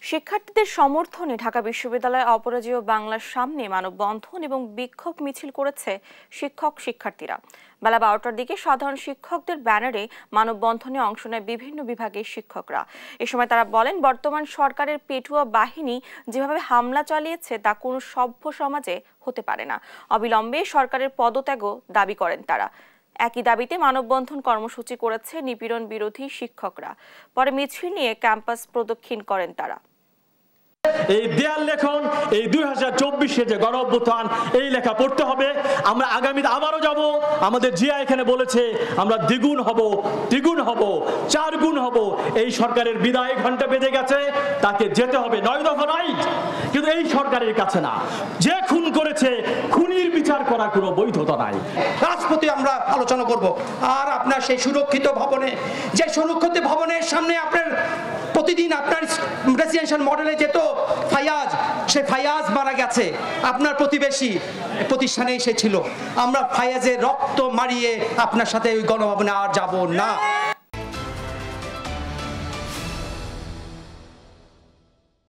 শিক্ষার্থীদের সমর্থনে ঢাকা বিশ্ববিদ্যালয় অপরাজেয় বাংলার সামনে মানববন্ধন এবং বিক্ষোভ মিছিল করেছে শিক্ষার্থীরা। বেলা 12টার দিকে সাধারণ শিক্ষকদের ব্যানারে মানববন্ধনে অংশ নেয় বিভিন্ন বিভাগের শিক্ষকরা। এ সময় তারা বলেন, বর্তমান সরকারের পেটুয়া বাহিনী যেভাবে হামলা চালিয়েছে তা কোনো সভ্য সমাজে হতে পারে না। অবিলম্বে সরকারের পদত্যাগও দাবি করেন তারা। একই দাবিতে মানববন্ধন কর্মসূচি করেছে নিপীড়ন বিরোধী শিক্ষকরা। পরে মিছিল নিয়ে ক্যাম্পাস প্রদক্ষিণ করেন তারা। এই দেয়াল লেখন, এই 2024-এ যে গণ অভ্যুত্থান, এই লেখা পড়তে হবে। আমরা আগামীতে আবারও যাব। আমাদের জিয়া এখানে বলেছে আমরা দ্বিগুণ হব, 4 গুণ হব। এই সরকারের বিদায় ঘন্টা বেজে গেছে, তাকে যেতে হবে। 9 দফা রাইট, কিন্তু এই সরকারের কাছে না। যে খুন করেছে, খুনির বিচার করার কোনো বৈধতা নাই। রাজপথে আমরা আলোচনা করব। আর আপনার সেই সুরক্ষিত ভবনে, যে সুরক্ষিত ভবনের সামনে আপনার প্রতিদিন আপনার রেসিডেন্সিয়াল মডেলে যেত ফায়াজ, সে ফায়াজ মারা গেছে। আপনার প্রতিবেশী প্রতিষ্ঠানে এসেছিল। আমরা ফায়াজের রক্ত মারিয়ে আপনার সাথে ওই গণভবনে আর যাব না।